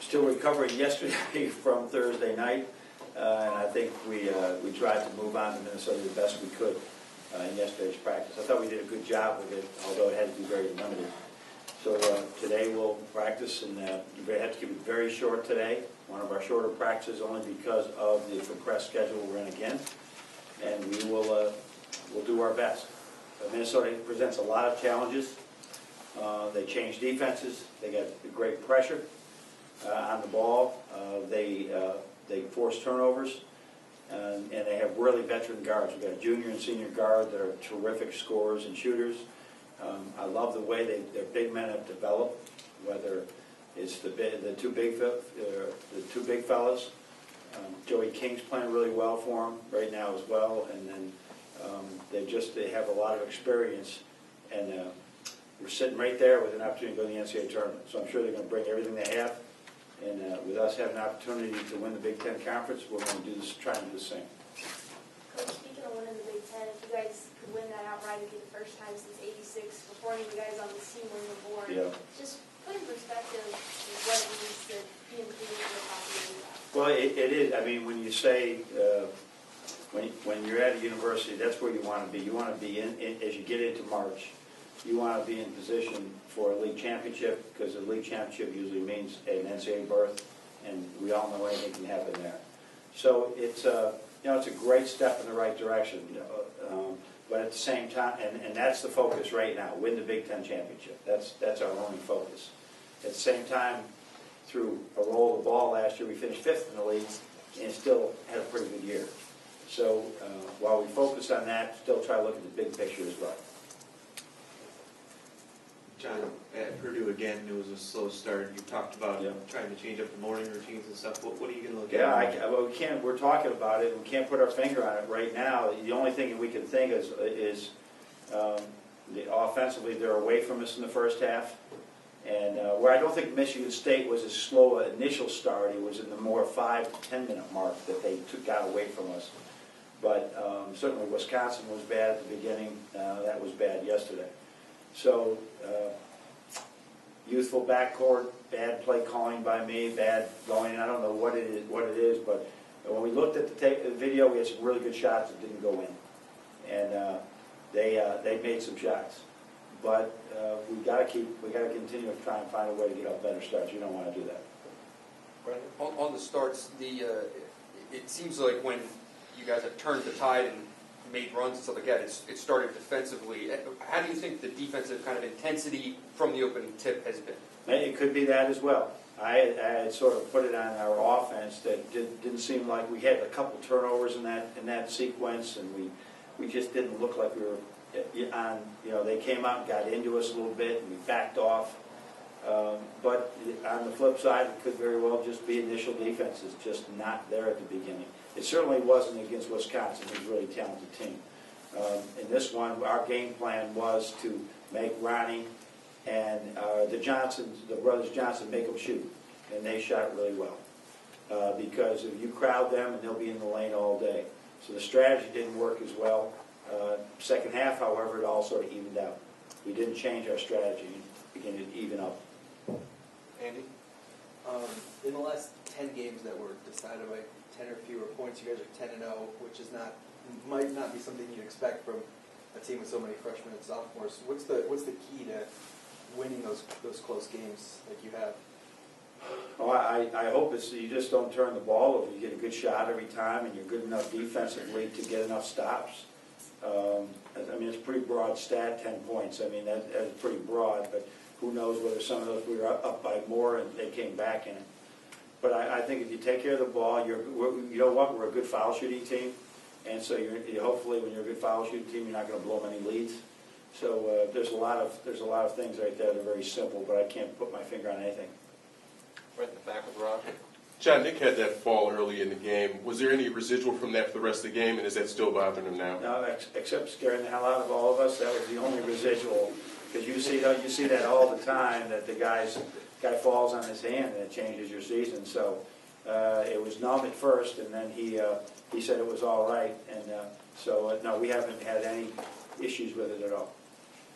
Still recovering yesterday from Thursday night, and I think we tried to move on to Minnesota the best we could in yesterday's practice. I thought we did a good job with it, although it had to be very limited. So today we'll practice, and we had to keep it very short today. One of our shorter practices, only because of the compressed schedule we're in again, and we'll do our best. Minnesota presents a lot of challenges. They change defenses. They got great pressure on the ball. They force turnovers, and they have really veteran guards. We've got a junior and senior guard that are terrific scorers and shooters. I love the way their big men have developed, whether it's the two big fellas. Joey King's playing really well for them right now as well, and then they have a lot of experience, and we're sitting right there with an opportunity to go to the NCAA tournament. So I'm sure they're going to bring everything they have, and with us having an opportunity to win the Big Ten Conference, we're going to try and do the same. Coach, speaking of winning the Big Ten, if you guys could win that outright, it'd be the first time since '86 before any of you guys on the team were board. Yeah. Just put in perspective what it means to be included in the top of the league. Well, it is. I mean, when you say when you're at a university, that's where you want to be. You want to be in as you get into March. You want to be in position for a league championship, because a league championship usually means an NCAA berth, and we all know anything can happen there. So it's it's a great step in the right direction. But at the same time, and that's the focus right now: win the Big Ten championship. That's our only focus. At the same time, through a roll of the ball last year, we finished 5th in the league and still had a pretty good year. So while we focus on that, still try to look at the big picture as well. John, at Purdue again, it was a slow start. You talked about trying to change up the morning routines and stuff. What are you going to look at? Yeah, we can't. We're talking about it. We can't put our finger on it right now. The only thing we can think is offensively, they're away from us in the first half. And where I don't think Michigan State was as slow an initial start, it was in the more 5 to 10 minute mark that they got away from us. But certainly Wisconsin was bad at the beginning. That was bad yesterday. So youthful backcourt, bad play calling by me, bad going. I don't know what it is, but when we looked at the video, we had some really good shots that didn't go in, and they made some shots. But we got to continue to try and find a way to get up better starts. You don't want to do that. On the starts, it seems like when you guys have turned the tide and made runs and stuff like that, it started defensively. How do you think the defensive kind of intensity from the opening tip has been? It could be that as well. I had sort of put it on our offense that didn't seem like we had a couple turnovers in that sequence, and we just didn't look like we were on. They came out and got into us a little bit, and we backed off. But on the flip side, it could very well just be initial defense is just not there at the beginning. It certainly wasn't against Wisconsin, who's a really talented team. In this one, our game plan was to make Ronnie and the brothers Johnson, make them shoot, and they shot really well. Because if you crowd them, and they'll be in the lane all day. So the strategy didn't work as well. Second half, however, it all sort of evened out. We didn't change our strategy; it began to even up. Andy? In the last 10 games that were decided by 10 or fewer points, you guys are 10-0, which might not be something you'd expect from a team with so many freshmen and sophomores. What's the key to winning those close games like you have? Well, I hope it's you just don't turn the ball over. You get a good shot every time, and you're good enough defensively to get enough stops. I mean, it's a pretty broad stat, 10 points. I mean, that's pretty broad, but who knows whether some of those we were up by more and they came back in it. But I think if you take care of the ball, you know what? We're a good foul shooting team, and so hopefully when you're a good foul shooting team, you're not going to blow many leads. So there's a lot of things right there that are very simple, but I can't put my finger on anything. Right in the back with Rob. John, Nick had that fall early in the game. Was there any residual from that for the rest of the game, and is that still bothering him now? No, except scaring the hell out of all of us. That was the only residual, because you see that all the time, that the guy falls on his hand and it changes your season. So it was numb at first, and then he said it was all right, and so no, we haven't had any issues with it at all.